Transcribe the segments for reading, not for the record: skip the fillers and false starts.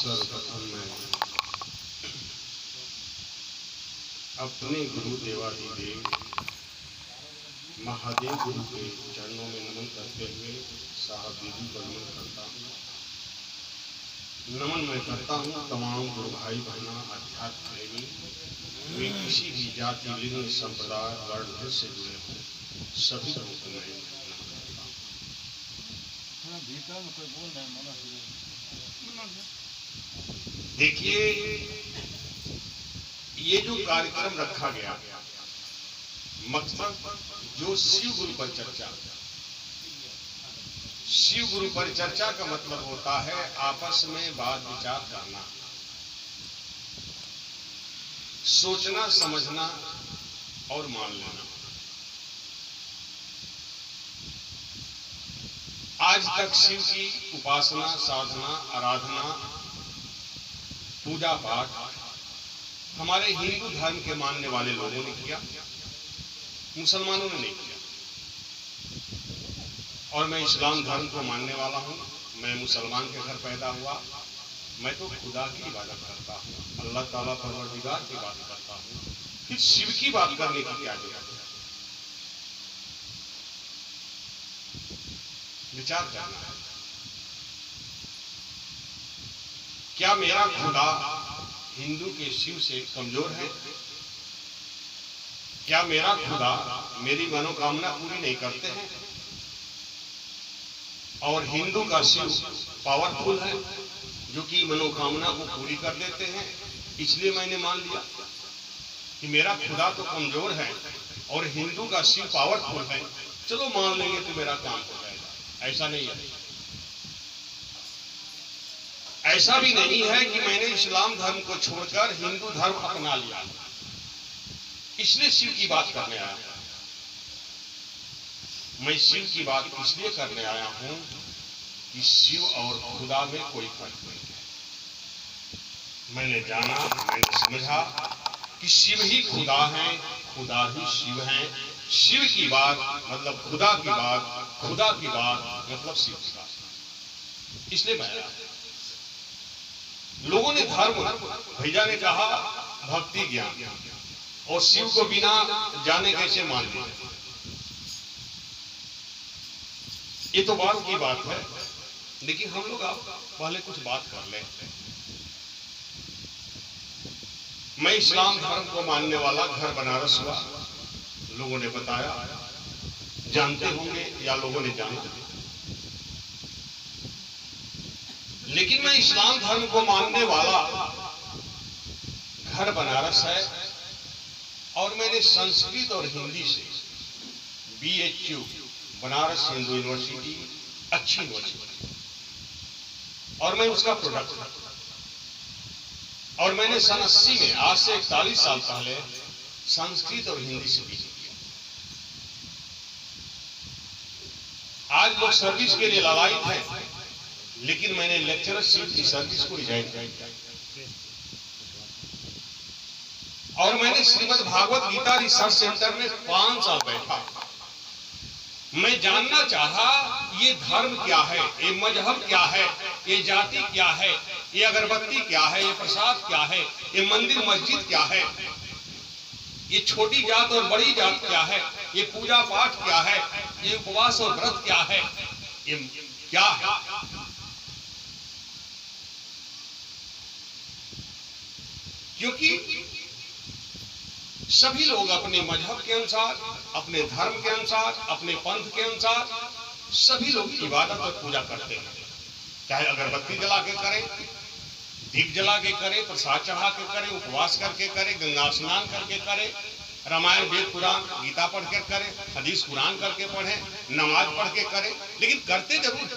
सर्वप्रथम मैं अपने गुरु देवादिदेव महादेव गुरु के चरणों में नमन करते हुए साहब दीदी को नमन करता हूँ। नमन मैं करता हूँ तमाम गुरु भाई बहना अध्यात्म प्रेमी वे किसी भी जाति लिंग संप्रदाय वर्ण से जुड़े हों सभी लोगों को मैं नमन करता हूँ। देखिए ये जो कार्यक्रम रखा गया मकसद जो शिव गुरु पर चर्चा, शिव गुरु पर चर्चा का मतलब होता है आपस में बात विचार करना, सोचना समझना और मान लेना। आज तक शिव की उपासना साधना आराधना पूजा पाठ हमारे हिंदू धर्म के मानने वाले लोगों ने किया, मुसलमानों ने नहीं किया। और मैं इस्लाम धर्म को मानने वाला हूँ, मैं मुसलमान के घर पैदा हुआ, मैं तो खुदा की इबादत करता हूँ, अल्लाह ताला परवरदिगार की बात करता हूँ, फिर शिव की बात करने की क्या जरूरत है? विचार करना है। क्या मेरा खुदा हिंदू के शिव से कमजोर है? क्या मेरा खुदा मेरी मनोकामना पूरी नहीं करते हैं? और हिंदू का शिव पावरफुल है जो कि मनोकामना को पूरी कर देते हैं, इसलिए मैंने मान लिया कि मेरा खुदा तो कमजोर है और हिंदू का शिव पावरफुल है, चलो मान लेंगे तो मेरा काम हो जाएगा। ऐसा नहीं है। ऐसा भी नहीं है कि मैंने इस्लाम धर्म को छोड़कर हिंदू धर्म अपना लिया, इसलिए शिव की बात करने आया हूं। मैं शिव की बात इसलिए करने आया हूं कि शिव और खुदा में कोई फर्क नहीं है। मैंने जाना, मैंने समझा कि शिव ही खुदा है, खुदा ही शिव है। शिव की बात मतलब खुदा की बात, खुदा की बात मतलब शिव की बात, इसलिए मैं आया। लोगों ने धर्म, भैया ने कहा भक्ति ज्ञान, और शिव को बिना जाने कैसे मान लिया? ये तो बात की बात है, लेकिन हम लोग आप पहले कुछ बात कर लें। मैं इस्लाम धर्म को मानने वाला घर बनारस हुआ, लोगों ने बताया, जानते होंगे या लोगों ने जाना, लेकिन मैं इस्लाम धर्म को मानने वाला घर बनारस है और मैंने संस्कृत और हिंदी से BHU बनारस हिंदू यूनिवर्सिटी अच्छी यूनिवर्सिटी, और मैं उसका प्रोडक्ट हूं। और मैंने सन 80 में, आज से 41 साल पहले संस्कृत और हिंदी से PhD किया। आज लोग सर्विस के लिए लालायित हैं, लेकिन मैंने लेक्चरशिप की सर्विस को रिजाइन किया और मैंने श्रीमद् भागवत गीता रिसर्च सेंटर में 5 साल बैठा। मैं जानना चाहा ये धर्म क्या है, ये मजहब क्या है, ये जाति क्या है, ये अगरबत्ती क्या है, ये प्रसाद क्या है, ये मंदिर मस्जिद क्या है, ये छोटी जात और बड़ी जात क्या है, ये पूजा पाठ क्या है, ये उपवास और व्रत क्या है, ये क्या है? क्योंकि सभी लोग अपने मजहब के अनुसार, अपने धर्म के अनुसार, अपने पंथ के अनुसार सभी लोग इबादत और पूजा करते हैं। चाहे अगरबत्ती जला के करें, दीप जला के करें, प्रसाद चढ़ा के करें, उपवास करके करें, गंगा स्नान करके करें, रामायण वेद पुराण गीता पढ़ के करें, हदीस कुरान करके पढ़ें, नमाज पढ़ के करें, लेकिन करते जरूर,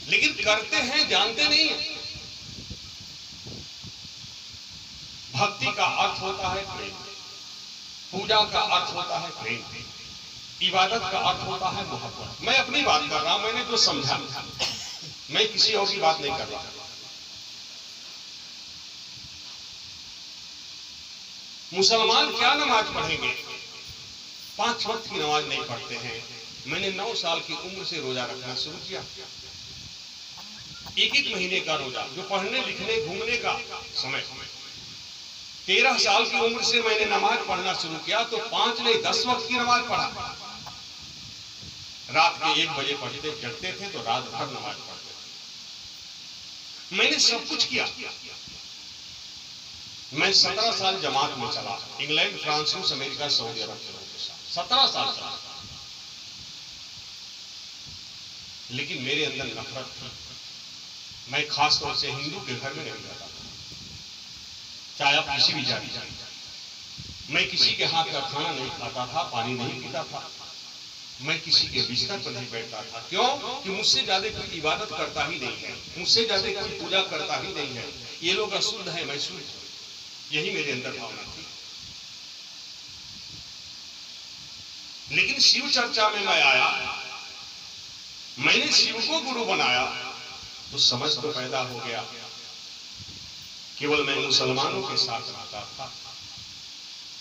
लेकिन करते हैं जानते नहीं है। भक्ति का अर्थ होता है प्रेम, पूजा का अर्थ होता है प्रेम, इबादत का अर्थ होता है मोहब्बत। मैं अपनी बात कर रहा हूं, मैंने जो समझा, मैं किसी और की बात नहीं कर रहा। मुसलमान क्या नमाज पढ़ेंगे? 5 वक्त की नमाज नहीं पढ़ते हैं। मैंने 9 साल की उम्र से रोजा रखना शुरू किया। एक एक महीने का रोजा, जो पढ़ने लिखने घूमने का समय। 13 साल की उम्र से मैंने नमाज पढ़ना शुरू किया तो 5 नहीं 10 वक्त की नमाज पढ़ा। रात के 1 बजे पढ़ते जगते थे तो रात भर नमाज पढ़ते थे। मैंने सब कुछ किया। मैं 17 साल जमात में चला, इंग्लैंड, फ्रांस, रूस, अमेरिका, सऊदी अरब के लोगों के साथ 17 साल चला। लेकिन मेरे अंदर नफरत थी। मैं खास तौर से हिंदू के घर में नहीं रहता था, चाहे आप किसी भी जाति जाए। मैं किसी के हाथ का खाना नहीं खाता था, पानी नहीं पीता था। मैं किसी के बिस्तर पर नहीं बैठता था। क्यों? कि मुझसे ज्यादा कोई इबादत करता ही नहीं है, मुझसे ज्यादा कोई पूजा करता ही नहीं है। ये लोग अशुद्ध है, मैं शुद्ध हूं, यही मेरे अंदर भावना थी। लेकिन शिव चर्चा में मैं आया, मैंने शिव को गुरु बनाया तो समझ तो पैदा हो गया। केवल मैं मुसलमानों के साथ रहता था,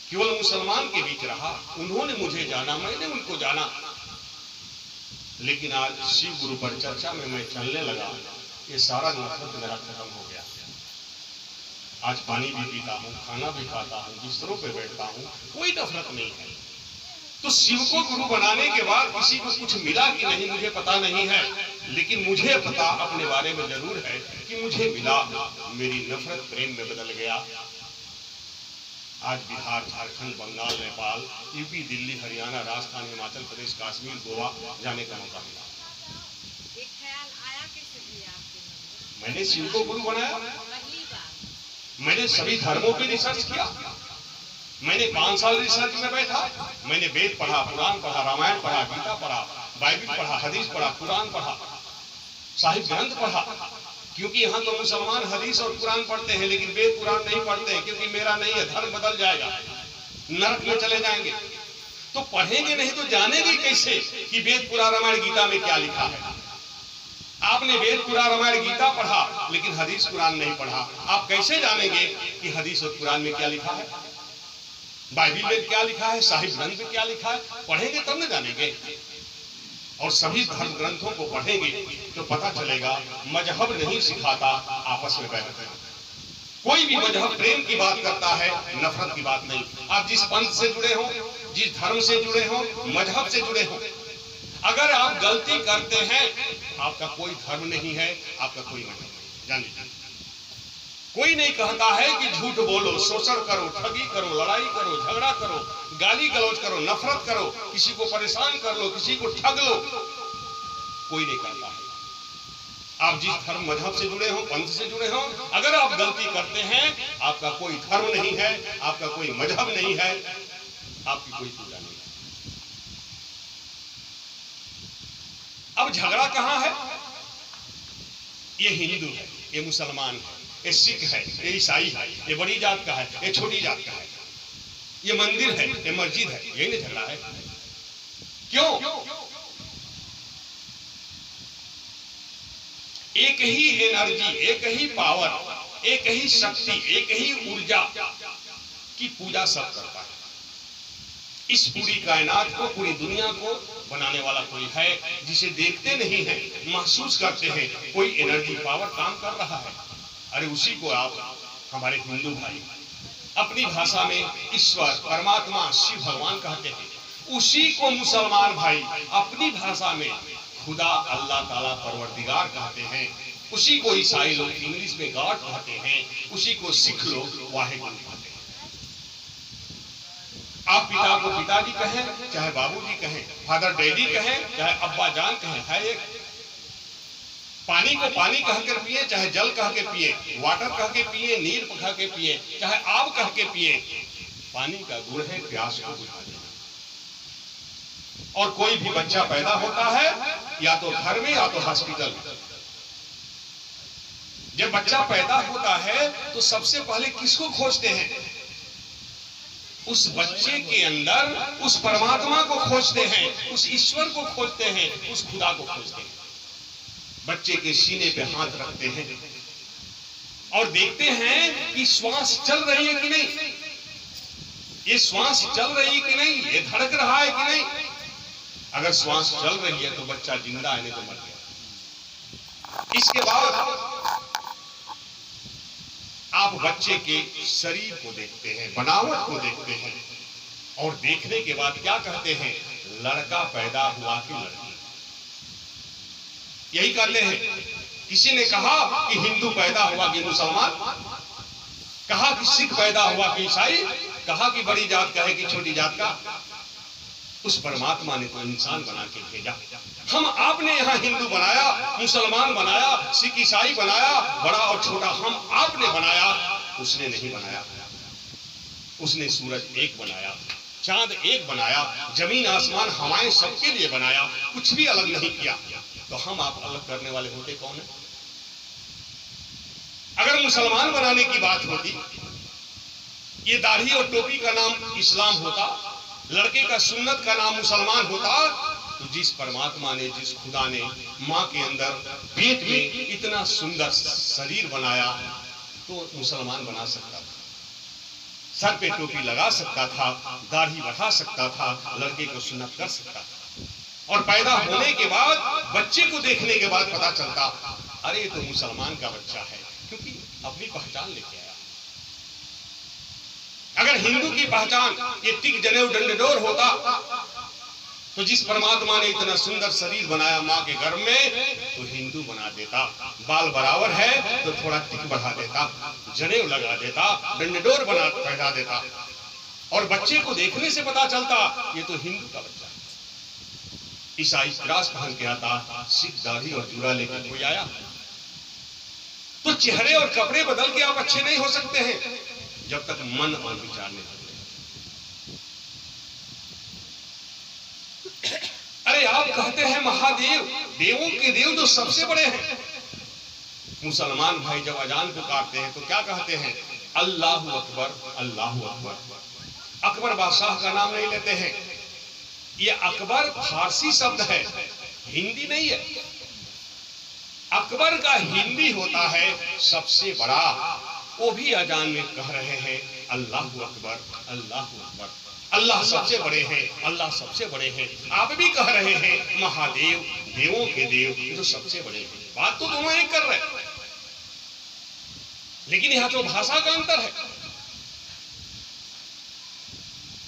केवल मुसलमान के बीच रहा। उन्होंने मुझे जाना, मैंने उनको जाना। लेकिन आज शिव गुरु पर चर्चा में मैं चलने लगा, ये सारा नफरत मेरा खत्म हो गया। आज पानी भी पीता हूँ, खाना भी खाता हूँ, बिस्तरों पे बैठता हूँ, कोई नफरत नहीं है। तो शिव को गुरु बनाने के बाद किसी को कुछ मिला कि नहीं मुझे पता नहीं है, लेकिन मुझे पता अपने बारे में जरूर है कि मुझे मिला। मेरी नफरत प्रेम में बदल गया। आज बिहार, झारखंड, बंगाल, नेपाल, यूपी, दिल्ली, हरियाणा, राजस्थान, हिमाचल प्रदेश, कश्मीर, गोवा जाने का मौका मिला। एक ख्याल आया कैसे भी आपके मन में? मैंने शिव को गुरु बनाया। पहली बार मैंने सभी धर्मों पे रिसर्च किया। मैंने 5 साल रिसर्च में बैठा। मैंने वेद पढ़ा, पुराण पढ़ा, रामायण पढ़ा, गीता पढ़ा, बाइबिल पढ़ा, हदीस पढ़ा, कुरान पढ़ा, साहित्य ग्रंथ पढ़ा। क्योंकि यहाँ तो मुसलमान हदीस और कुरान पढ़ते हैं, लेकिन वेद पुराण नहीं पढ़ते हैं, क्योंकि मेरा नहीं है, धर्म बदल जाएगा, नरक में चले जाएंगे। तो पढ़ेंगे नहीं तो जानेंगे कैसे कि वेद पुराण रामायण गीता में क्या लिखा है। आपने वेद पुराण रामायण गीता पढ़ा लेकिन हदीस कुरान नहीं पढ़ा, आप कैसे जानेंगे कि हदीस और कुरान में क्या लिखा है, बाइबिल में क्या लिखा है, साहित्य ग्रंथ में क्या लिखा है? पढ़ेंगे तब न जानेंगे। और सभी धर्म ग्रंथों को पढ़ेंगे तो पता चलेगा मजहब नहीं सिखाता, आपस में बैठते हैं। कोई भी मजहब प्रेम की बात करता है, नफरत की बात नहीं। आप जिस पंथ से जुड़े हो, जिस धर्म से जुड़े हो, मजहब से जुड़े हो, अगर आप गलती करते हैं, आपका कोई धर्म नहीं है, आपका कोई मजहब नहीं। जान लीजिए, कोई नहीं कहता है कि झूठ बोलो, शोषण करो, ठगी करो, लड़ाई करो, झगड़ा करो, गाली गलौज करो, नफरत करो, किसी को परेशान कर लो, किसी को ठग लो। कोई नहीं कहता है। आप जिस धर्म मजहब से जुड़े हो, पंथ से जुड़े हो, अगर आप गलती करते हैं, आपका कोई धर्म नहीं है, आपका कोई मजहब नहीं है, आपकी कोई पूजा नहीं है। अब झगड़ा कहां है? ये हिंदू है, ये मुसलमान है, ये सिख है, ये ईसाई है, ये बड़ी जात का है, ये छोटी जात का है, ये मंदिर है, ये मस्जिद है, यही नहीं झगड़ा है। क्यों? एक ही एनर्जी, एक ही पावर, एक ही शक्ति, एक ही ऊर्जा की पूजा सब करता है। इस पूरी कायनात को, पूरी दुनिया को बनाने वाला कोई है, जिसे देखते नहीं है, महसूस करते हैं, कोई एनर्जी पावर काम कर रहा है। अरे उसी को आप हमारे हिंदू भाई अपनी भाषा में ईश्वर, परमात्मा, शिव भगवान कहते हैं। उसी को मुसलमान भाई अपनी भाषा में खुदा, अल्लाह ताला, परवरदिगार कहते हैं। उसी को ईसाई लोग इंग्लिश में गॉड कहते हैं, उसी को सिख लोग वाहेगुरु कहते हैं। आप पिता को पिताजी कहें, चाहे बाबूजी कहें, फादर डैडी कहें, चाहे अब्बा जान कहें, है एक। पानी को पानी कहकर पिए, चाहे जल कह के पिए, वाटर कह के पिए, नीर कह के पिए, चाहे आग कह के पिए, पानी का गुण है प्यास को बुझा देना। और कोई भी बच्चा पैदा होता है या तो घर में या तो हॉस्पिटल में। जब बच्चा पैदा होता है तो सबसे पहले किसको खोजते हैं? उस बच्चे के अंदर उस परमात्मा को खोजते हैं, उस ईश्वर को खोजते हैं, उस खुदा को खोजते हैं। बच्चे के सीने पे हाथ रखते हैं और देखते हैं कि श्वास चल रही है कि नहीं, ये श्वास चल रही है कि नहीं, ये धड़क रहा है कि नहीं। अगर श्वास चल रही है तो बच्चा जिंदा है, नहीं तो मर गया। इसके बाद आप बच्चे के शरीर को देखते हैं, बनावट को देखते हैं, और देखने के बाद क्या कहते हैं, लड़का पैदा हुआ कि लड़की। यही कहते हैं। किसी ने कहा कि हिंदू पैदा हुआ कि मुसलमान, कहा कि सिख पैदा हुआ कि ईसाई, कहा कि बड़ी जात का है कि छोटी जात का। उस परमात्मा ने तो इंसान बना के भेजा। हम आपने यहाँ हिंदू बनाया, मुसलमान बनाया, सिख ईसाई बनाया, बड़ा और छोटा हम आपने बनाया, उसने नहीं बनाया। उसने सूरज एक बनाया, चांद एक बनाया, जमीन आसमान हवाएं सबके लिए बनाया, कुछ भी अलग नहीं किया। तो हम आप अलग करने वाले होते कौन है? अगर मुसलमान बनाने की बात होती, ये दाढ़ी और टोपी का नाम इस्लाम होता, लड़के का सुन्नत का नाम मुसलमान होता, तो जिस परमात्मा ने, जिस खुदा ने माँ के अंदर पेट में इतना सुंदर शरीर बनाया, तो मुसलमान बना सकता था, सर पे टोपी लगा सकता था, दाढ़ी बढ़ा सकता था, लड़के को सुन्नत कर सकता था। और पैदा होने के बाद, बच्चे को देखने के बाद पता चलता, अरे ये तो मुसलमान का बच्चा है, क्योंकि अपनी पहचान लेके आया। अगर हिंदू की पहचान ये टिक जनेऊ डंडडोर होता, तो जिस परमात्मा ने इतना सुंदर शरीर बनाया माँ के गर्भ में, तो हिंदू बना देता। बाल बराबर है तो थोड़ा टिक बढ़ा देता, जनेऊ लगा देता, डंडडोर बना पहना देता, और बच्चे को देखने से पता चलता ये तो हिंदू का बच्चा है। ईसाई क्रॉस पहन के आता, सिख दाढ़ी और जूड़ा लेकर कोई आया। तो चेहरे और कपड़े बदल के आप अच्छे नहीं हो सकते हैं जब तक मन और विचार नहीं बदले। अरे आप कहते हैं महादेव, देवों के देव जो सबसे बड़े हैं। मुसलमान भाई जब अजान पुकारते हैं तो क्या कहते हैं? अल्लाहु अकबर, अल्लाहु अकबर। अकबर बादशाह का नाम नहीं लेते हैं। ये अकबर फारसी शब्द है, हिंदी नहीं है। अकबर का हिंदी होता है सबसे बड़ा। वो भी अजान में कह रहे हैं अल्लाहु अकबर, अल्लाहु अकबर। अल्लाह सबसे बड़े हैं, अल्लाह सबसे बड़े हैं। आप भी कह रहे हैं महादेव, देवों के देव जो सबसे बड़े हैं। बात तो दोनों एक कर रहे हैं, लेकिन यहां तो भाषा का अंतर है।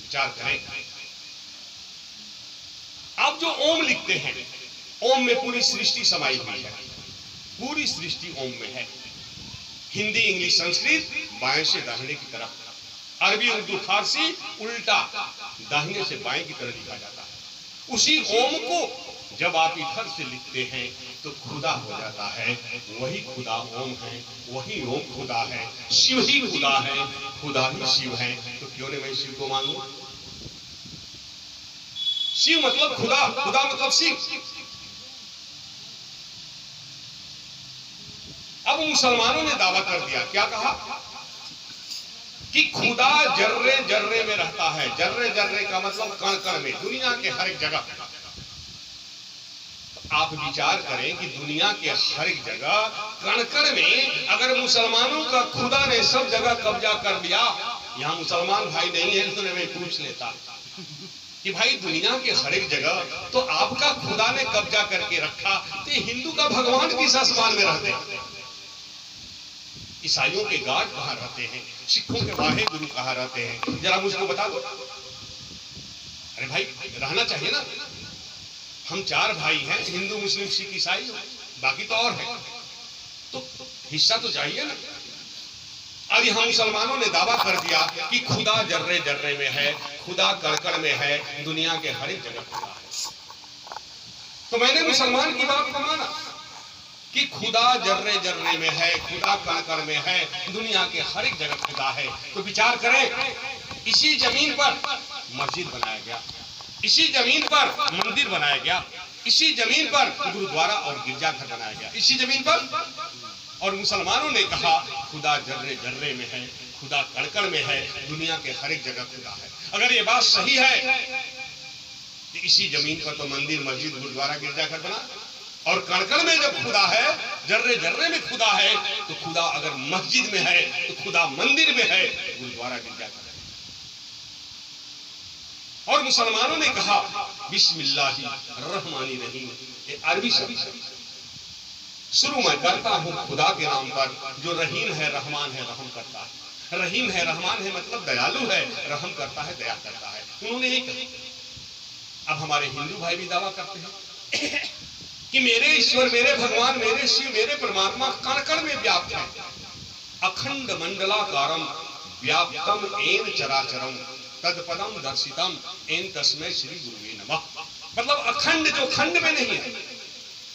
विचार करें, आप जो ओम लिखते हैं, ओम में पूरी सृष्टि समाई हुई है, पूरी सृष्टि ओम में है। हिंदी, इंग्लिश, संस्कृत बाएं से दाहिने की तरफ, अरबी, उर्दू, फारसी उल्टा दाहिने से बाएं की तरफ लिखा जाता है। उसी ओम को जब आप इधर से लिखते हैं तो खुदा हो जाता है। वही खुदा ओम है, वही ओम खुदा है, शिव ही खुदा है, खुदा ही शिव है। तो क्यों नहीं मैं शिव को मानूं? शिव मतलब खुदा, खुदा मतलब शिव। अब मुसलमानों ने दावा कर दिया, क्या कहा कि खुदा जर्रे जर्रे में रहता है। जर्रे जर्रे का मतलब कण कण में, दुनिया के हर एक जगह। आप विचार करें कि दुनिया के हर एक जगह कण कण में अगर मुसलमानों का खुदा ने सब जगह कब्जा कर लिया, यहाँ मुसलमान भाई नहीं है तो मैं पूछ लेता कि भाई दुनिया के हर एक जगह तो आपका खुदा ने कब्जा करके रखा, तो हिंदू का भगवान किस आसमान में रहते हैं? ईसाइयों के गार्ड कहाँ रहते हैं? सिखों के वाहे गुरु कहाँ रहते हैं? जरा मुझको बता दो। अरे भाई रहना चाहिए ना। हम चार भाई हैं, हिंदू, मुस्लिम, सिख, ईसाई, बाकी तो और है, तो हिस्सा तो चाहिए ना। अब यहाँ मुसलमानों ने दावा कर दिया कि खुदा जर्रे जर्रे में है, खुदा कण में है, दुनिया के हर एक जगह खुदा है। तो मैंने मुसलमान की बात को माना कि खुदा जर्रे जर्रे में है, खुदा कण में है, दुनिया के हर एक जगह खुदा है। तो विचार करें, इसी जमीन पर मस्जिद बनाया गया, इसी जमीन पर मंदिर बनाया गया, इसी जमीन पर गुरुद्वारा और गिरजाघर बनाया गया, इसी जमीन पर। और मुसलमानों ने कहा खुदा जर्रे जर्रे में है, खुदा कण में है, दुनिया के हर एक जगह खुदा है। अगर ये बात सही है तो इसी जमीन पर तो मंदिर, मस्जिद, गुरुद्वारा, गिरजाघर बना। और कण में जब खुदा है, जर्रे जर्रे में खुदा है, तो खुदा अगर मस्जिद में है तो खुदा मंदिर में है, गुरुद्वारा, गिरजाघर है। और मुसलमानों ने कहा बिस्मिल्लाहिर्रहमानिर्रहीम, ये अरबी शब्द। शुरू मैं करता हूँ खुदा के नाम पर, जो रहीम है रहमान है रहम करता है। रहीम है रहमान है मतलब दयालु है, रहम करता है दया करता है। उन्होंने यही कहा। अब हमारे हिंदू भाई भी दावा करते हैं कि मेरे ईश्वर, मेरे भगवान, मेरे शिव, मेरे परमात्मा कण कण में व्याप्त है। अखंड मंडलाकारम व्याप्तम एन चराचरम तत्पदम दर्शितम एन तस्मै श्री गुरुवे नमः। मतलब अखंड जो खंड में नहीं है,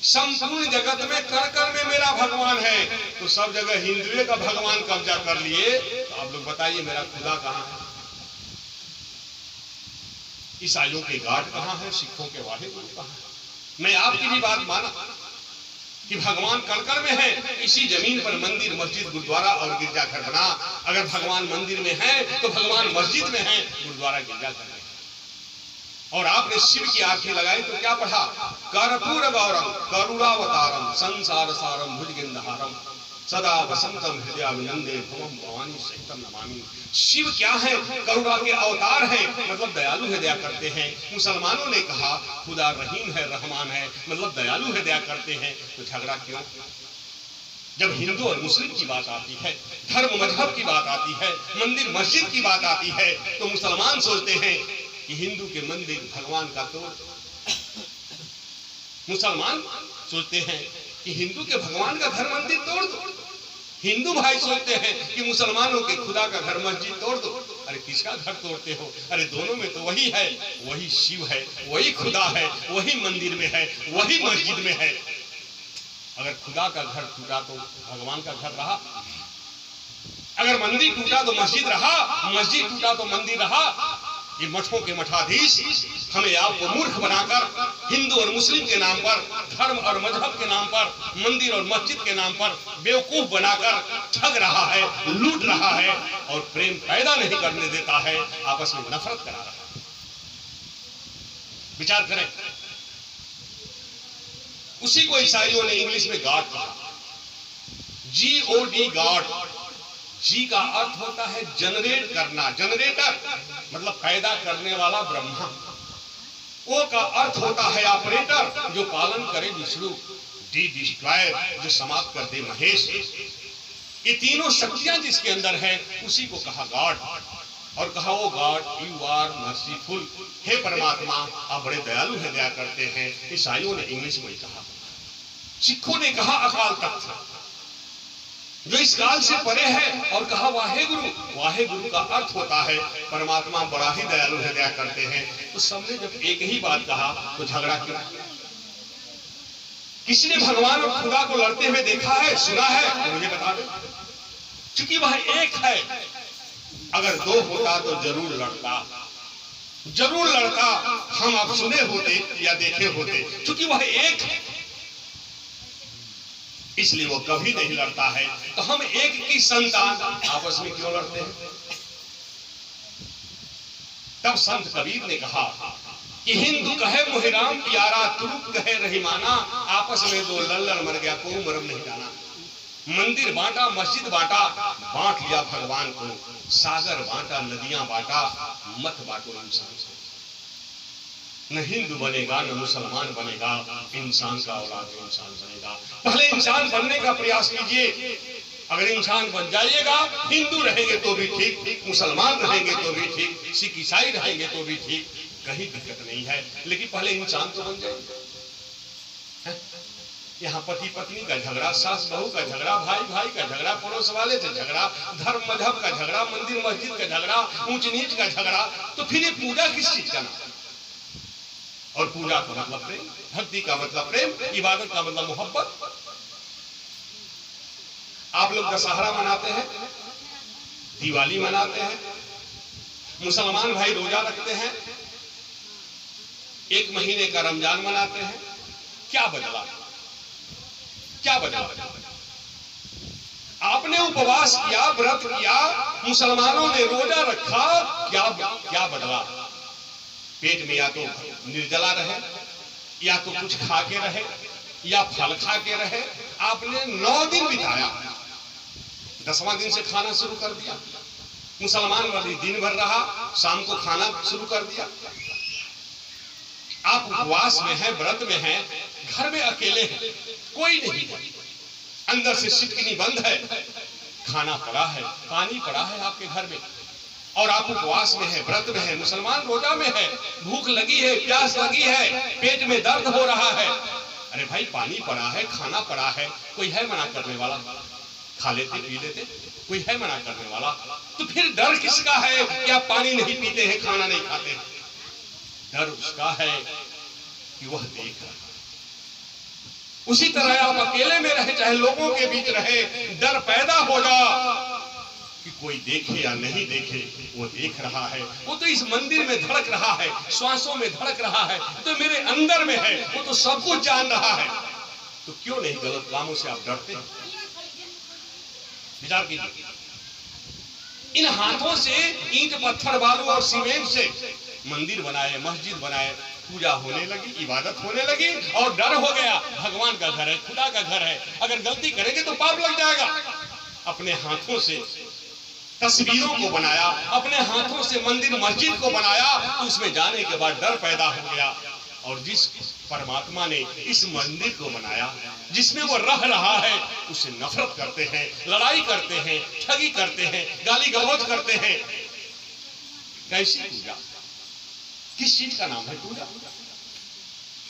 संपूर्ण जगत में कण कण में मेरा भगवान है। तो सब जगह हिंदुओं का भगवान कब्जा कर लिए, तो आप लोग बताइए मेरा खुदा कहाँ है? ईसाइयों के गार्ड कहाँ है? सिखों के वाहिगुरु कहाँ है? मैं आपकी भी बात माना कि भगवान कण कण में है। इसी जमीन पर मंदिर, मस्जिद, गुरुद्वारा और गिरजाघर बना। अगर भगवान मंदिर में है तो भगवान मस्जिद में है, गुरुद्वारा गिरजाघर में। और आपने शिव की आरती लगाई तो क्या पढ़ा? कर्पूर गौरम करुणावतारम संसार सारम भुजगेंद्रहारम सदा वसंतम हृदयाभिनंदे भवम भवानी सहितम नमामि। शिव क्या है? करुणा के अवतार है, मतलब दयालु है, दया करते हैं। मुसलमानों ने कहा खुदा रहीम है रहमान है, मतलब दयालु है, दया करते हैं। तो झगड़ा क्यों? जब हिंदू और मुस्लिम की बात आती है, धर्म मजहब की बात आती है, मंदिर मस्जिद की बात आती है, तो मुसलमान सोचते हैं कि हिंदू के मंदिर भगवान का तोड़। मुसलमान सोचते हैं कि हिंदू के भगवान का घर मंदिर तोड़ दो। हिंदू भाई सोचते हैं कि मुसलमानों के खुदा का घर मस्जिद तोड़ दो। अरे किसका घर तोड़ते हो? अरे दोनों में तो वही है, वही शिव है, वही खुदा है, वही मंदिर में है, वही मस्जिद में है। अगर खुदा का घर टूटा तो भगवान का घर रहा, अगर मंदिर टूटा तो मस्जिद रहा, मस्जिद टूटा तो मंदिर रहा। ये मठों के मठाधीश हमें आपको मूर्ख बनाकर हिंदू और मुस्लिम के नाम पर, धर्म और मजहब के नाम पर, मंदिर और मस्जिद के नाम पर बेवकूफ बनाकर ठग रहा है, लूट रहा है और प्रेम पैदा नहीं करने देता है, आपस में नफरत करा रहा है। विचार करें। उसी को ईसाइयों ने इंग्लिश में गॉड कहा, GOD गॉड। जी का अर्थ होता है जनरेट करना, जनरेटर मतलब पैदा करने वाला ब्रह्मा। ओ का अर्थ होता है ऑपरेटर, जो पालन करे विष्णु। डी डिस्ट्रॉयर, जो समाप्त कर दे महेश। ये तीनों शक्तियां जिसके अंदर है, उसी को कहा गॉड। और कहा ओ गॉड यू आर मर्सीफुल, हे परमात्मा आप बड़े दयालु है, दया करते हैं। ईसाइयों ने इंग्लिश में कहा। सिखों ने कहा अकाल तख्त, जो इस काल से परे है, और कहा वाहेगुरु। वाहेगुरु का अर्थ होता है परमात्मा बड़ा ही दयालु है, दया करते हैं। तो सबने जब एक ही बात कहा तो झगड़ा क्यों? किसी ने भगवान और खुदा को लड़ते हुए देखा है, सुना है? तो मुझे बता दो, क्योंकि वह एक है। अगर दो होता तो जरूर लड़ता, जरूर लड़ता। हम अब सुने होते या देखे होते, क्योंकि वह एक है इसलिए वो कभी नहीं लड़ता है। तो हम एक की संतान आपस में क्यों लड़ते हैं? तब संत कबीर ने कहा कि हिंदू कहे मोहिराम प्यारा, तुरुक कहे रहीमाना, आपस में दो लल्लड़ मर गया को मरम नहीं जाना। मंदिर बांटा, मस्जिद बांटा, बांट लिया भगवान को। सागर बांटा, नदियां बांटा, मत बांटो इंसान से। न हिंदू बनेगा न मुसलमान बनेगा, इंसान का औलाद इंसान बनेगा। पहले इंसान बनने का प्रयास कीजिए। अगर इंसान बन जाइएगा, हिंदू रहेंगे तो भी ठीक, मुसलमान रहेंगे तो भी ठीक, सिख ईसाई रहेंगे तो भी ठीक, कहीं दिक्कत नहीं है। लेकिन पहले इंसान तो बन जाइए। यहाँ पति पत्नी का झगड़ा, सास बहू का झगड़ा, भाई भाई का झगड़ा, पड़ोस वाले से झगड़ा, धर्म मजहब का झगड़ा, मंदिर मस्जिद का झगड़ा, ऊंच नीच का झगड़ा। तो फिर ये पूजा किस चीज का नाम? और पूजा का मतलब प्रेम, भक्ति का मतलब प्रेम, इबादत का मतलब मोहब्बत। आप लोग दशहरा मनाते हैं, दिवाली मनाते हैं, मुसलमान भाई रोजा रखते हैं, 1 महीने का रमजान मनाते हैं। क्या बदला? क्या बदला? आपने उपवास किया, व्रत किया, मुसलमानों ने रोजा रखा, क्या बदला? पेट में या तो निर्जला रहे, या तो कुछ खा के रहे, या फल खा के रहे। आपने 9 दिन बिताया, 10वां दिन से खाना शुरू कर दिया। मुसलमान वाली दिन भर रहा, शाम को खाना शुरू कर दिया। आप उपवास में हैं, व्रत में हैं, घर में अकेले हैं, कोई नहीं है। अंदर से सिटकनी बंद है, खाना पड़ा है, पानी पड़ा है आपके घर में, और आप उपवास में है, व्रत में है, मुसलमान रोजा में है, भूख लगी है, प्यास लगी है, पेट में दर्द हो रहा है। अरे भाई पानी पड़ा है, खाना पड़ा है, कोई है मना करने वाला? खा लेते पी लेते, कोई है मना करने वाला? तो फिर डर किसका है कि आप पानी नहीं पीते हैं, खाना नहीं खाते? डर उसका है कि वह देख रहा है। उसी तरह आप अकेले में रहे चाहे लोगों के बीच रहे, डर पैदा होगा कि कोई देखे या नहीं देखे, वो देख रहा है। वो तो इस मंदिर में धड़क रहा है, श्वासों में धड़क रहा है, तो मेरे अंदर में है, वो तो सब कुछ जान रहा है। तो क्यों नहीं गलत कामों से आप डरते हैं? विचार कीजिए। इन हाथों से ईंट पत्थर बालू और सीमेंट से मंदिर बनाए, मस्जिद बनाए, पूजा होने लगी, इबादत होने लगी, और डर हो गया भगवान का घर है, खुदा का घर है, अगर गलती करेंगे तो पाप लग जाएगा। अपने हाथों से तस्वीरों को बनाया, अपने हाथों से मंदिर मस्जिद को बनाया, तो उसमें जाने के बाद डर पैदा हो गया। और जिस परमात्मा ने इस मंदिर को बनाया, जिसमें वो रह रहा है, उससे नफरत करते हैं, लड़ाई करते हैं, ठगी करते हैं, गाली गलौज करते हैं। कैसी पूजा? किस चीज का नाम है पूजा?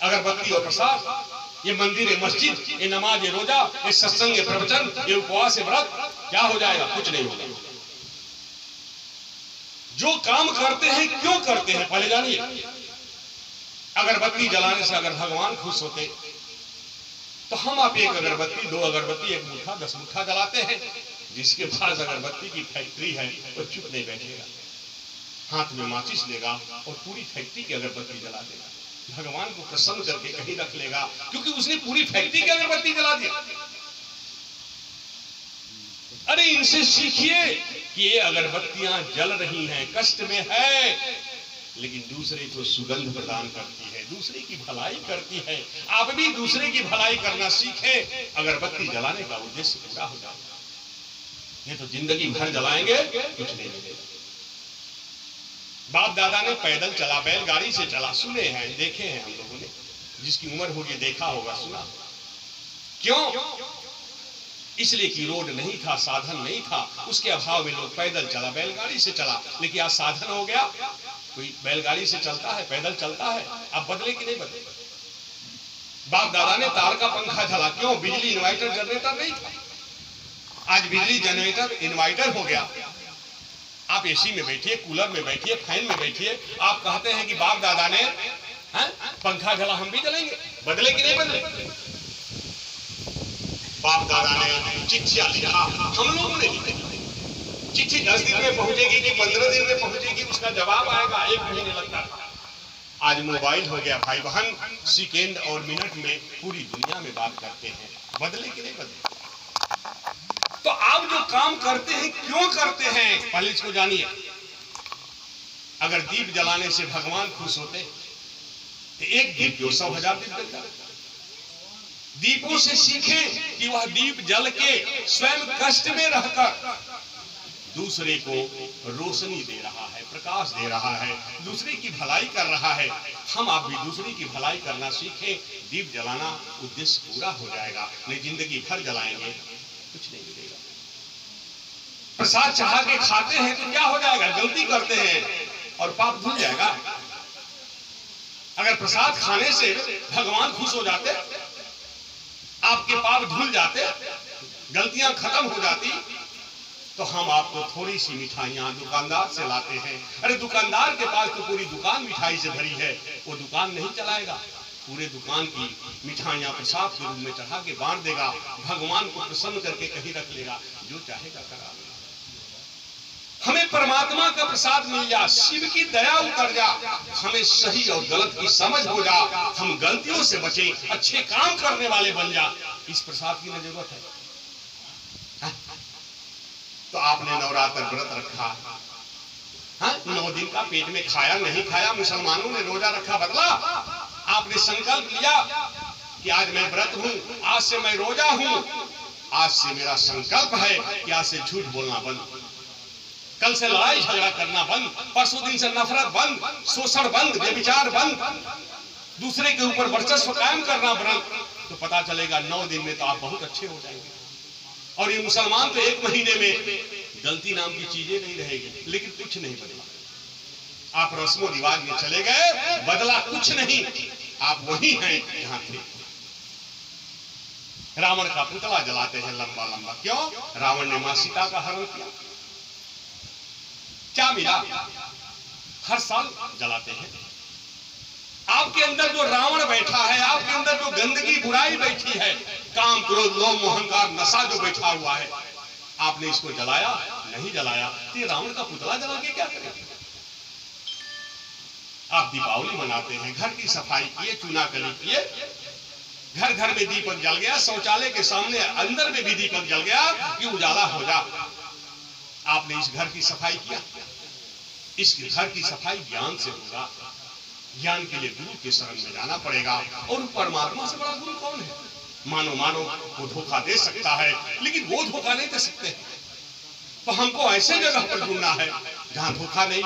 अगरबत्ती और प्रसाद, ये मंदिर, ये मस्जिद, ये नमाज, ये रोजा, ये सत्संग, ये प्रवचन, ये उपवास, ये व्रत, क्या हो जाएगा? कुछ नहीं होगा। जो काम करते हैं क्यों करते हैं पहले जानिए। अगरबत्ती जलाने से अगर भगवान खुश होते तो हम आप एक अगरबत्ती, दो अगरबत्ती, एक मुट्ठा, 10 मुट्ठा जलाते हैं। जिसके पास अगरबत्ती की फैक्ट्री है वो चुप नहीं बैठेगा, हाथ में माचिस लेगा और पूरी फैक्ट्री की अगरबत्ती जला देगा। भगवान को प्रसन्न करके कहीं रख लेगा, क्योंकि उसने पूरी फैक्ट्री की अगरबत्ती जला दिया। अरे इनसे सीखिए कि ये अगरबत्तियां जल रही हैं, कष्ट में है, लेकिन दूसरे को सुगंध प्रदान करती है, दूसरे की भलाई करती है। आप भी दूसरे की भलाई करना सीखें, अगरबत्ती जलाने का उद्देश्य पूरा हो जाएगा। ये तो जिंदगी भर जलाएंगे, कुछ नहीं मिलेगा। बाप दादा ने पैदल चला, बैलगाड़ी से चला, सुने हैं, देखे हैं हम लोगों ने, जिसकी उम्र होगी देखा होगा, सुना। क्यों? इसलिए कि रोड नहीं था, साधन नहीं था, उसके अभाव में लोग पैदल चला, बैलगाड़ी से चला। लेकिन आज साधन हो गया, कोई बैलगाड़ी से चलता है, पैदल चलता है। अब बदले कि नहीं बदले? बाप दादा ने तार का पंखा चला, क्यों? बिजली इन्वर्टर जनरेटर नहीं था। आज बिजली जनरेटर इन्वर्टर हो गया। आप एसी में बैठिए, कूलर में बैठिए, फैन में बैठिए, आप कहते हैं कि बाप दादा ने पंखा चला, हम भी चलेंगे। बदले कि नहीं बदले? बाप दादा ने चिट्ठियां लिखा, हम लोगों ने लिखी। चिट्ठी 10 दिन में पहुंचेगी कि 15 दिन में पहुंचेगी, उसका जवाब आएगा 1 महीने लगता था। आज मोबाइल हो गया भाई बहन, सेकेंड और मिनट में पूरी दुनिया में बात करते हैं। बदले कि नहीं बदले? तो आप जो काम करते हैं क्यों करते हैं, पहले इसको जानिए। अगर दीप जलाने से भगवान खुश होते तो एक दीप जो 100,000 दीप जल जाते। दीपों से सीखें कि वह दीप जल के स्वयं कष्ट में रहकर दूसरे को रोशनी दे रहा है, प्रकाश दे रहा है, दूसरे की भलाई कर रहा है। हम आप भी दूसरे की भलाई करना सीखें। दीप जलाना उद्देश्य पूरा हो जाएगा, नहीं जिंदगी भर जलाएंगे कुछ नहीं मिलेगा। प्रसाद चढ़ा के खाते हैं तो क्या हो जाएगा? गलती करते हैं और पाप धुल जाएगा। अगर प्रसाद खाने से भगवान खुश हो जाते, आपके पाप धुल जाते, गलतियां खत्म हो जाती, तो हम आपको थोड़ी सी मिठाइयां दुकानदार से लाते हैं। अरे दुकानदार के पास तो पूरी दुकान मिठाई से भरी है, वो दुकान नहीं चलाएगा, पूरे दुकान की मिठाइयां प्रसाद के रूप में चढ़ा के बांट देगा, भगवान को प्रसन्न करके कहीं रख लेगा, जो चाहेगा करा लेगा। हमें परमात्मा का प्रसाद मिल जा, शिव की दया उतर जा, हमें सही और गलत की समझ हो जा, हम गलतियों से बचे, अच्छे काम करने वाले बन जा, इस प्रसाद की जरूरत है। तो आपने नवरात्र व्रत रखा, 9 दिन का पेट में खाया नहीं खाया, मुसलमानों ने रोजा रखा, बदला। आपने संकल्प लिया कि आज मैं व्रत हूं, आज से मैं रोजा हूं, आज से मेरा संकल्प है कि आज से झूठ बोलना बंद, कल से लड़ाई झगड़ा करना बंद, परसों दिन से नफरत बंद, शोषण बंद, व्यभिचार बंद, दूसरे के ऊपर वर्चस्व कायम करना बंद। तो पता चलेगा 9 दिन में तो आप बहुत अच्छे हो जाएंगे। और ये मुसलमान तो 1 महीने में गलती नाम की चीजें नहीं रहेगी, लेकिन कुछ नहीं बदला। आप रस्मों रिवाज में चले गए, बदला कुछ नहीं, आप वही हैं जहां थे। रावण का पुतला जलाते हैं लंबा लंबा, क्यों? रावण ने मां सीता का हरण किया। क्या मिला? हर साल जलाते हैं। आपके अंदर जो रावण बैठा है, आपके अंदर जो गंदगी बुराई बैठी है, काम क्रोध लोभ मोह अहंकार नशा जो बैठा हुआ है, आपने इसको जलाया? नहीं जलाया। तो रावण का पुतला जला के क्या करें? आप दीपावली मनाते हैं, घर की सफाई किए, चूना कली किए, घर घर में दीपक जल गया, शौचालय के सामने अंदर में भी दीपक जल गया कि उजाला हो जा। आपने इस घर की सफाई किया? इस घर की सफाई ज्ञान से होगा। ज्ञान के लिए गुरु के शरण में जाना पड़ेगा। और परमात्मा से बड़ा गुरु कौन है? मानो वो धोखा दे सकता है, लेकिन वो धोखा नहीं दे सकते। तो हमको ऐसे जगह पर ढूंढना है जहां धोखा नहीं।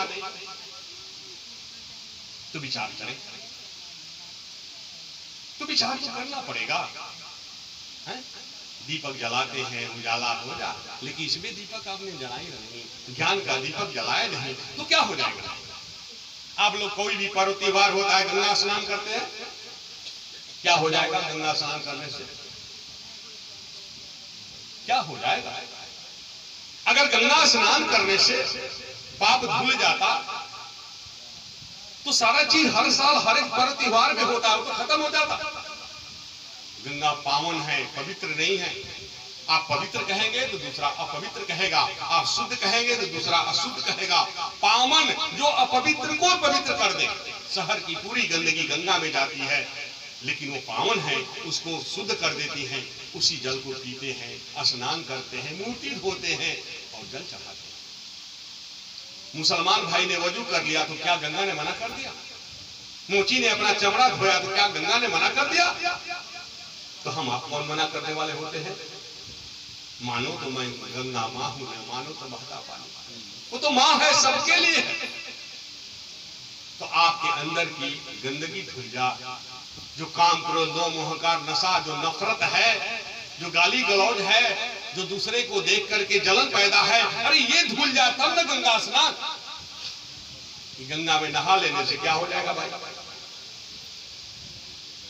तो विचार करें, तो विचार तो करना पड़ेगा। है? दीपक जलाते हैं, उजाला हो जा, लेकिन इसमें दीपक आपने जलाई नहीं, ज्ञान का दीपक जलाए नहीं, तो क्या हो जाएगा? आप लोग कोई भी पर्व त्योहार होता है, गंगा स्नान करते हैं, क्या हो जाएगा? गंगा स्नान करने से क्या हो जाएगा? अगर गंगा स्नान करने से पाप धुल जाता तो सारा चीज हर साल हर एक पर्व त्योहार में होता है, तो खत्म हो जाता। गंगा पावन है, पवित्र नहीं है। आप पवित्र कहेंगे तो दूसरा अपवित्र कहेगा, आप शुद्ध कहेंगे तो दूसरा अशुद्ध कहेगा। पावन जो अपवित्र को पवित्र कर दे। शहर की पूरी गंदगी गंगा में जाती है, लेकिन वो पावन है, उसको शुद्ध कर देती है। उसी जल को पीते हैं, स्नान करते हैं, मूर्ति धोते हैं और जल चढ़ाते हैं। मुसलमान भाई ने वजू कर लिया तो क्या गंगा ने मना कर दिया? मोची ने अपना चमड़ा धोया तो क्या गंगा ने मना कर दिया? तो हम आप कौन मना करने वाले होते हैं? मानो तो मैं गंगा माँ हूं, मानो तो बहता पानी। वो तो माँ है, सबके लिए है। तो आपके अंदर की गंदगी धुल जा। जो काम क्रोध लोभ मोह अहंकार नशा, जो नफरत है, जो गाली गलौज है, जो दूसरे को देख करके जलन पैदा है, अरे ये धुल जाए तब न गंगा स्नान। गंगा में नहा लेने से क्या हो जाएगा भाई?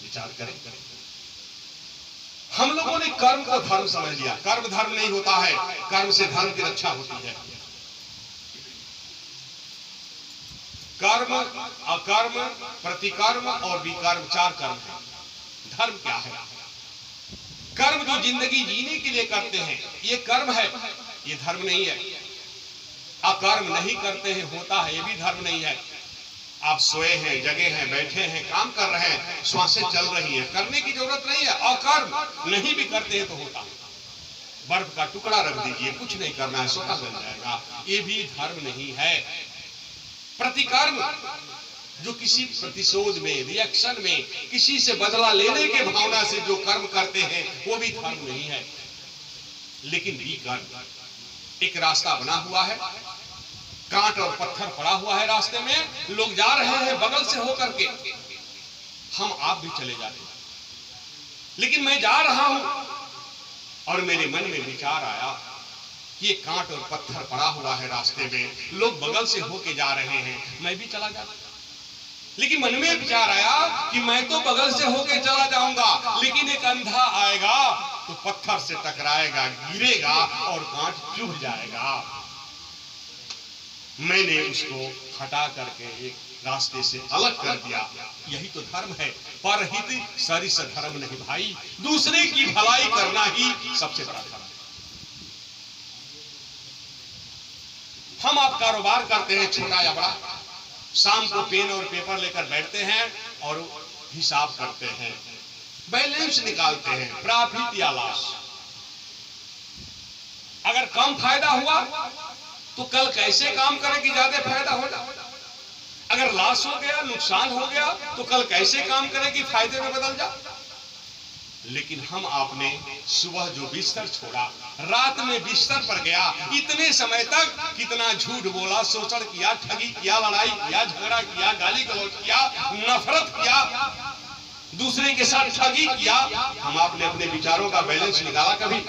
विचार करें। हम लोगों ने कर्म को धर्म समझ लिया। कर्म धर्म नहीं होता है, कर्म से धर्म की रक्षा होती है। कर्म, अकर्म, प्रतिकर्म और विकर्म, 4 कर्म है। धर्म क्या है? कर्म जो जिंदगी जीने के लिए करते हैं, ये कर्म है, ये धर्म नहीं है। अकर्म नहीं करते हैं, होता है, ये भी धर्म नहीं है। आप सोए हैं, जगे हैं, बैठे हैं, काम कर रहे हैं, श्वासें चल रही हैं, करने की जरूरत नहीं है। अकर्म नहीं भी करते हैं तो होता है। बर्फ का टुकड़ा रख दीजिए, कुछ नहीं करना है, स्वतः बन जाएगा, ये भी धर्म नहीं है। प्रतिकर्म जो किसी प्रतिशोध में, रिएक्शन में, किसी से बदला लेने के भावना से जो कर्म करते हैं, वो भी धर्म नहीं है। लेकिन विकर्म, एक रास्ता बना हुआ है, कांट और पत्थर पड़ा हुआ है रास्ते में, लोग जा रहे हैं बगल से होकर के, हम आप भी चले जाते हैं। लेकिन मैं जा रहा हूं और मेरे मन में विचार आया कि ये कांट और पत्थर पड़ा हुआ है रास्ते में, लोग बगल से होके जा रहे हैं, मैं भी चला जाता। लेकिन मन में विचार आया कि मैं तो बगल से होके चला जाऊंगा, लेकिन एक अंधा आएगा तो पत्थर से टकराएगा, गिरेगा और कांट चुभ जाएगा। मैंने उसको हटा करके एक रास्ते से अलग कर दिया। यही तो धर्म है। परहित सरिस धर्म नहीं भाई, दूसरे की भलाई करना ही सबसे बड़ा धर्म है। हम आप कारोबार करते हैं, छोटा या बड़ा, शाम को पेन और पेपर लेकर बैठते हैं और हिसाब करते हैं, बैलेंस निकालते हैं, प्रॉफिट या लॉस। अगर कम फायदा हुआ तो कल कैसे काम करें कि ज्यादा फायदा हो जाए। अगर लॉस हो गया, नुकसान हो गया, तो कल कैसे काम करें कि फायदे में बदल जाए। लेकिन हम आपने सुबह जो बिस्तर छोड़ा, रात में बिस्तर पर गया, इतने समय तक कितना झूठ बोला, शोषण किया, ठगी किया, लड़ाई किया, झगड़ा किया, गाली गलौज किया, नफरत किया, दूसरे के साथ ठगी किया। हम आपने अपने विचारों का बैलेंस निकाला कभी?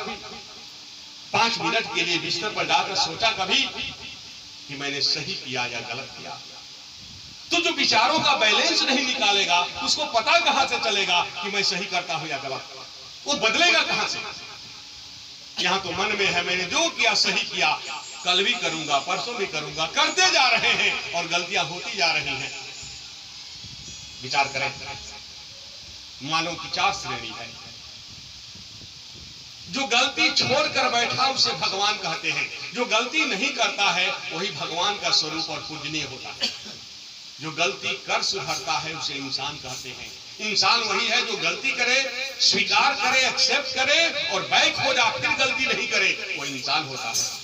5 मिनट के लिए बिस्तर पर डालकर सोचा कभी कि मैंने सही किया या गलत किया? तो जो विचारों का बैलेंस नहीं निकालेगा उसको पता कहां से चलेगा कि मैं सही करता हूं या गलत? वो बदलेगा कहां से? यहां तो मन में है मैंने जो किया सही किया, कल भी करूंगा, परसों भी करूंगा, करते जा रहे हैं और गलतियां होती जा रही हैं। विचार करें, मानव की 4 श्रेणी है। जो गलती छोड़कर बैठा उसे भगवान कहते हैं। जो गलती नहीं करता है वही भगवान का स्वरूप और पूजनीय होता है। जो गलती कर सुधरता है उसे इंसान कहते हैं। इंसान वही है जो गलती करे, स्वीकार करे, एक्सेप्ट करे और बैक हो जा, फिर गलती नहीं करे, वो इंसान होता है।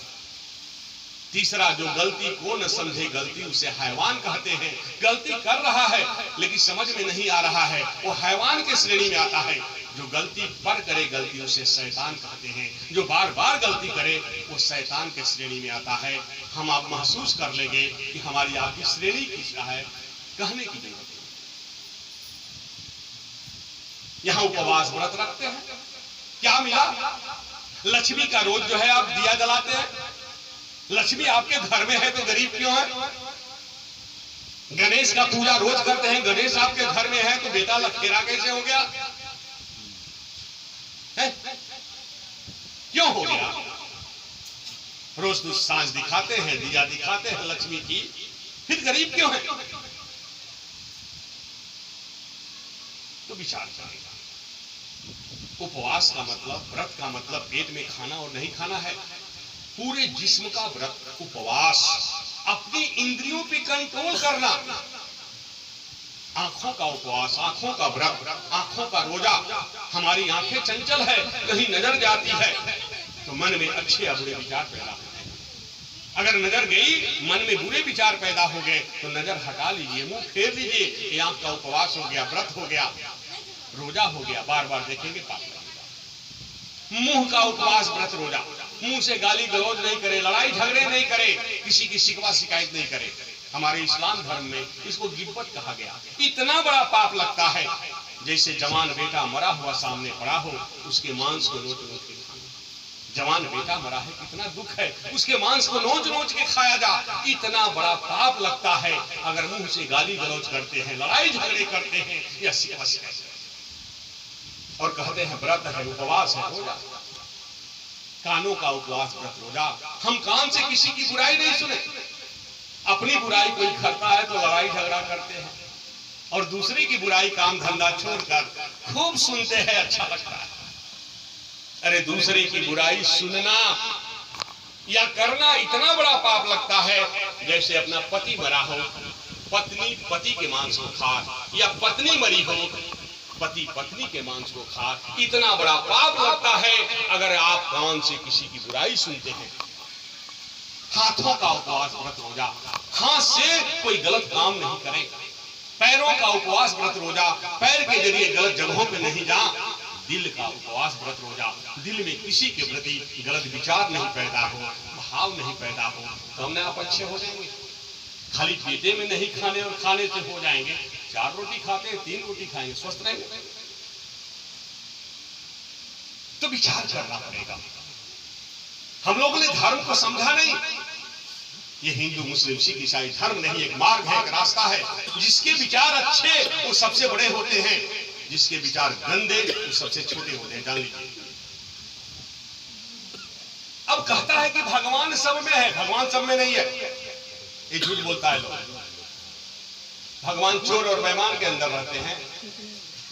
तीसरा, जो गलती को न समझे गलती, उसे हैवान कहते हैं। गलती कर रहा है लेकिन समझ में नहीं आ रहा है, वो हैवान के श्रेणी में आता है। जो गलती पर करे गलती, उसे शैतान कहते हैं। जो बार बार गलती करे वो शैतान के श्रेणी में आता है। हम आप महसूस कर लेंगे कि हमारी आपकी श्रेणी किसका है, कहने की जरूरत है। यहां उपवास व्रत रखते हैं, क्या मिला? लक्ष्मी का रोज जो है आप दिया जलाते हैं। लक्ष्मी आपके घर में है तो गरीब क्यों है? गणेश का पूजा रोज करते हैं, गणेश आपके घर में है तो बेटा लखेरा कैसे हो गया है? क्यों हो गया? रोज तो सांझ दिखाते हैं, दिया दिखाते हैं लक्ष्मी की, फिर गरीब क्यों है? तो विचार करेगा। उपवास का मतलब, व्रत का मतलब पेट में खाना और नहीं खाना है, पूरे जिस्म का व्रत। उपवास अपनी इंद्रियों पे कंट्रोल करना। आंखों का उपवास, आंखों का व्रत, आंखों का रोजा। हमारी आंखें चंचल है, कहीं नजर जाती है तो मन में अच्छे या बुरे विचार पैदा होते हैं। अगर नजर गई, मन में बुरे विचार पैदा हो गए तो नजर हटा लीजिए, मुंह फेर लीजिए। ये आंख का उपवास हो गया, व्रत हो गया, रोजा हो गया। बार बार देखेंगे पाप लगेगा। मुंह का उपवास, व्रत, रोजा। मुंह से गाली गलौज नहीं करे, लड़ाई झगड़े नहीं करे, किसी की शिकवा शिकायत नहीं करे। हमारे इस्लाम धर्म में इसको गिब्बत कहा गया। इतना बड़ा पाप लगता है जैसे जवान बेटा मरा हुआ सामने पड़ा हो, उसके मांस को नोच नोच के खाना। जवान बेटा मरा है, कितना दुख है, उसके मांस को नोच नोच के खाया जा, इतना बड़ा पाप लगता है। अगर मुंह से गाली गलौज करते हैं, लड़ाई झगड़े करते हैं या शिकवा शिकायत और कहते हैं व्रत है, उपवास है, रोजा। कानों का उपवास, व्रत, रोजा। हम कान से किसी की बुराई नहीं सुने। अपनी बुराई कोई करता है तो लड़ाई झगड़ा करते हैं और दूसरे की बुराई काम धंधा छोड़कर खूब सुनते हैं, अच्छा लगता है। अरे दूसरे की बुराई सुनना या करना इतना बड़ा पाप लगता है जैसे अपना पति मरा हो, पत्नी पति के मांस को खा, या पत्नी मरी हो, पति पत्नी के मांस को खा। इतना बड़ा पाप लगता है अगर आप कान से किसी की बुराई सुनते हैं। हाथों का उपवास, व्रत, रोजा। हाथ से कोई गलत काम नहीं करें। पैरों का उपवास, व्रत, रोजा। पैर के जरिए गलत जगहों पे नहीं जा। दिल का उपवास, व्रत, रोजा। दिल में किसी के प्रति गलत विचार नहीं पैदा हो, भाव नहीं पैदा हो, तो हमने आप अच्छे हो जाएंगे। खाली पेटे में नहीं खाने और खाने से हो जाएंगे। 4 रोटी खाते हैं, 3 रोटी खाएंगे, स्वस्थ रहेंगे। तो विचार करना पड़ेगा। हम लोगों ने धर्म को समझा नहीं। ये हिंदू, मुस्लिम, सिख, ईसाई धर्म नहीं, एक मार्ग है, एक रास्ता है। जिसके विचार अच्छे वो सबसे बड़े होते हैं, जिसके विचार गंदे वो सबसे छोटे होते हैं। जान लीजिए। अब कहता है कि भगवान सब में है। भगवान सब में नहीं है, ये झूठ बोलता है लोग। भगवान चोर और बेईमान के अंदर रहते हैं,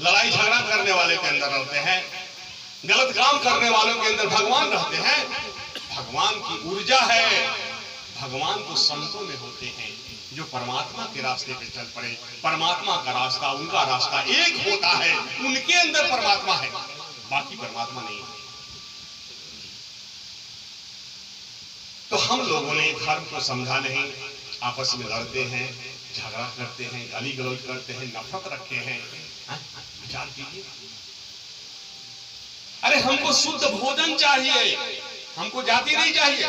लड़ाई झगड़ा करने वाले के अंदर रहते हैं, गलत काम करने वालों के अंदर भगवान रहते हैं। भगवान की ऊर्जा है, भगवान तो संतों में होते हैं जो परमात्मा के रास्ते पे चल पड़े। परमात्मा का रास्ता, उनका रास्ता एक होता है, उनके अंदर परमात्मा है, बाकी परमात्मा नहीं है। तो हम लोगों ने धर्म को समझा नहीं, आपस में लड़ते हैं, झगड़ा करते हैं, गाली गलौज करते हैं, नफरत रखते हैं। विचार कीजिए। अरे हमको शुद्ध भोजन चाहिए, हमको जाति नहीं चाहिए।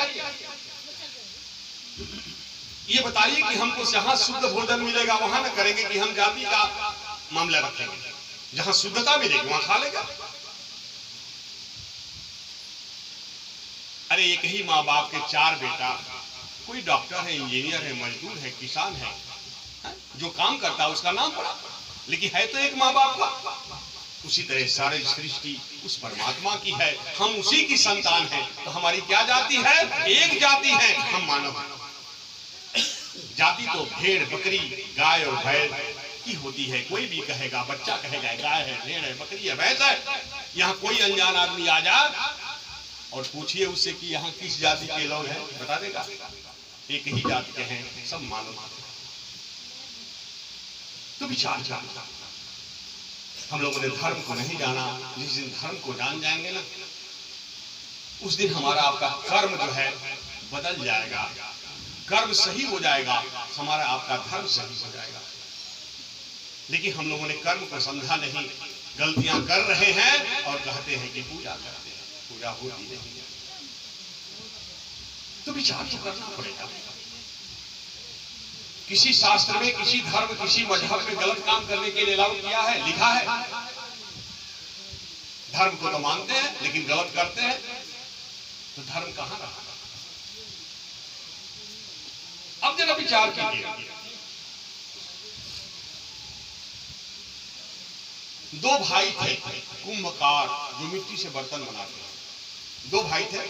ये बताइए कि हमको जहां शुद्ध भोजन मिलेगा वहां न करेंगे कि हम जाति का मामला रखेंगे। जहां शुद्धता मिलेगी वहां खा लेगा। अरे एक ही माँ बाप के 4 बेटा, कोई डॉक्टर है, इंजीनियर है, मजदूर है, किसान है, जो काम करता है उसका नाम पड़ा, लेकिन है तो एक माँ बाप का। उसी तरह सारी सृष्टि उस परमात्मा की है, हम उसी की संतान हैं। तो हमारी क्या जाति है? एक जाति है, हम मानव। जाति तो भेड़, बकरी, गाय और बैल की होती है। कोई भी कहेगा, बच्चा कहेगा गाय है, भेड़ है, बकरी है, भैंस है। यहाँ कोई अनजान आदमी आ जा और पूछिए उससे कि यहाँ किस जाति के लोग हैं, बता देगा एक ही जाति के हैं, सब मानव। तो विचार किया, हम लोगों ने धर्म को नहीं जाना। जिस दिन धर्म को जान जाएंगे ना, उस दिन हमारा आपका कर्म जो है बदल जाएगा, कर्म सही हो जाएगा, हमारा आपका धर्म सही हो जाएगा। लेकिन हम लोगों ने कर्म को समझा नहीं, गलतियां कर रहे हैं और कहते हैं कि पूजा करते हैं, पूजा होती नहीं है। तो विचार तो करना पड़ेगा। किसी शास्त्र में, किसी धर्म, किसी मजहब में गलत काम करने के लिए अलाउ किया है, लिखा है? धर्म को तो मानते हैं लेकिन गलत करते हैं, तो धर्म कहां रहा? अब जरा विचार कीजिए, 2 भाई थे कुंभकार, जो मिट्टी से बर्तन बनाते हैं। 2 भाई थे।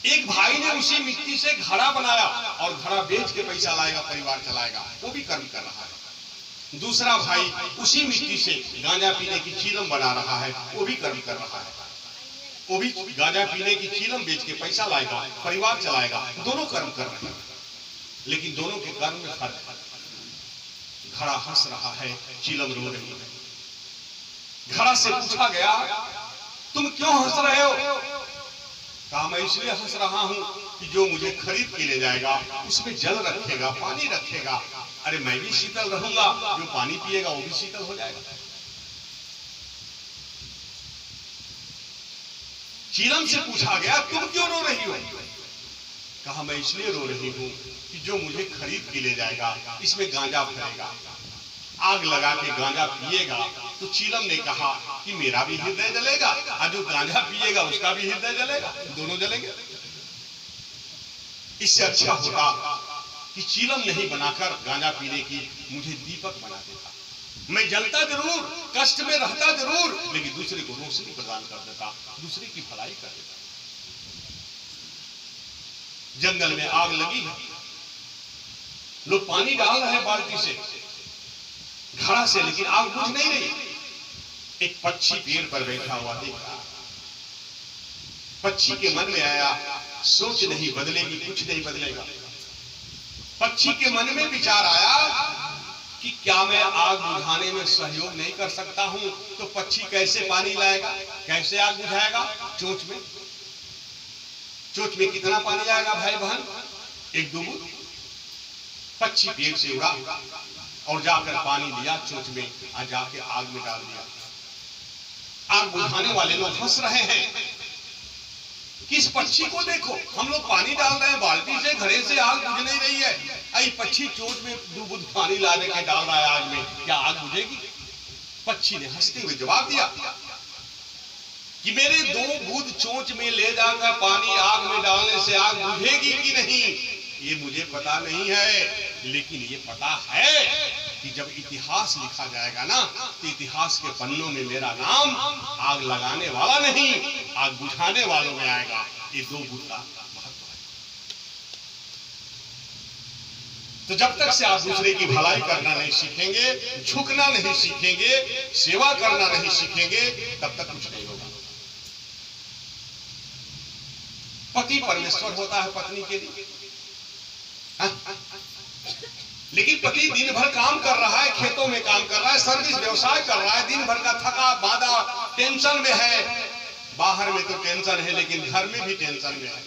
एक भाई ने उसी मिट्टी से घड़ा बनाया और घड़ा बेच के पैसा लाएगा, परिवार चलाएगा, वो भी कर्म कर रहा है। दूसरा भाई उसी मिट्टी से गांजा पीने की चीलम बना रहा है, वो भी कर्म कर रहा है। वो भी गांजा पीने की चीलम बेच के पैसा लाएगा, परिवार चलाएगा, दोनों कर्म कर रहे हैं। लेकिन दोनों के कर्म में फर्क है। घड़ा हंस रहा है, चीलम रो रही है। घड़ा से पूछा गया, तुम क्यों हंस रहे हो? कहा, मैं इसलिए हंस रहा हूं कि जो मुझे खरीद के ले जाएगा उसमें जल रखेगा, पानी रखेगा, अरे मैं भी शीतल रहूंगा, जो पानी पिएगा वो भी शीतल हो जाएगा। चीलम से पूछा गया, तुम क्यों रो रही हो? कहा, मैं इसलिए रो रही हूं कि जो मुझे खरीद के ले जाएगा इसमें गांजा भरेगा, आग लगा के गांजा पिएगा, तो चीलम ने कहा कि मेरा भी हृदय जलेगा, और जो गांजा पिएगा उसका भी हृदय जलेगा, दोनों जलेंगे। इससे अच्छा होता कि चीलम नहीं बनाकर गांजा पीने की मुझे दीपक बना देता। मैं जलता जरूर, कष्ट में रहता जरूर, लेकिन दूसरे को रोशनी प्रदान कर देता, दूसरे की भलाई कर देता। जंगल में आग लगी है, लोग पानी डाल रहे हैं बाल्टी से, घड़ा से, लेकिन आग बुझ नहीं रही। एक पक्षी पेड़ पर बैठा हुआ देखा। पक्षी के मन में आया, सोच नहीं बदलेगी, कुछ नहीं बदलेगा। पक्षी के मन में विचार आया कि क्या मैं आग बुझाने में सहयोग नहीं कर सकता हूं? तो पक्षी कैसे पानी लाएगा, कैसे आग बुझाएगा? चोंच में। चोंच में कितना पानी आएगा भाई बहन? 1-2 बूंद। पक्षी पेड़ से उड़ा और जाकर पानी लिया चोंच में, और जाके आग में डाल दिया। आग बुझाने वाले लोग हंस रहे हैं कि इस पक्षी को देखो, हम लोग पानी डाल रहे हैं बाल्टी से, घड़े से, आग बुझ नहीं रही है, आई पक्षी चोंच में 2 बूंद पानी ला के डाल रहा है आग में, क्या आग बुझेगी? पक्षी ने हंसते हुए जवाब दिया कि मेरे 2 बूंद चोंच में ले जाकर पानी आग में डालने से आग बुझेगी कि नहीं, ये मुझे पता नहीं है, लेकिन ये पता है कि जब इतिहास लिखा जाएगा ना, तो इतिहास के पन्नों में मेरा नाम आग लगाने वाला नहीं, आग बुझाने वालों में आएगा। ये 2 बूंद का महत्व है। तो जब तक से आप दूसरे की भलाई करना नहीं सीखेंगे, झुकना नहीं सीखेंगे, सेवा करना नहीं सीखेंगे, तब तक कुछ नहीं होगा। पति परमेश्वर होता है पत्नी के लिए, लेकिन पति दिन भर काम कर रहा है, खेतों में काम कर रहा है, सर्विस व्यवसाय कर रहा है, दिन भर का थका बांधा टेंशन में है। बाहर में तो टेंशन है, लेकिन घर में भी टेंशन में है।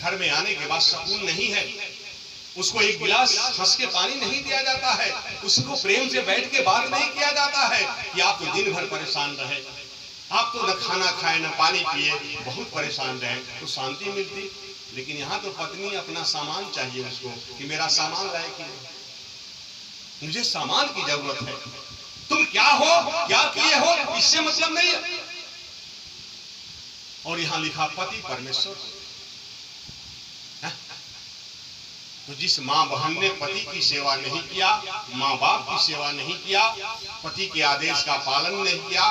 घर में आने के बाद सुकून नहीं है। उसको एक गिलास हंस के पानी नहीं दिया जाता है, उसको प्रेम से बैठ के बात नहीं किया जाता है कि आप तो दिन भर परेशान रहे, आप तो न खाना खाए न पानी पिए, बहुत परेशान रहे, तो शांति मिलती। लेकिन यहाँ तो पत्नी अपना सामान चाहिए उसको कि मेरा सामान लाए कि नहीं, मुझे सामान की जरूरत है, तुम क्या हो, क्या किए हो, इससे मतलब नहीं है। और यहां लिखा पति परमेश्वर। तो जिस मां बहन ने पति की सेवा नहीं किया, माँ बाप की सेवा नहीं किया, पति के आदेश का पालन नहीं किया,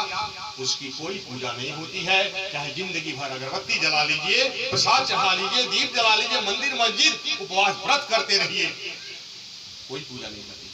उसकी कोई पूजा नहीं होती है। चाहे जिंदगी भर अगरबत्ती जला लीजिए, प्रसाद चढ़ा लीजिए, दीप जला लीजिए, मंदिर मस्जिद उपवास व्रत करते रहिए, कोई पूजा नहीं करती।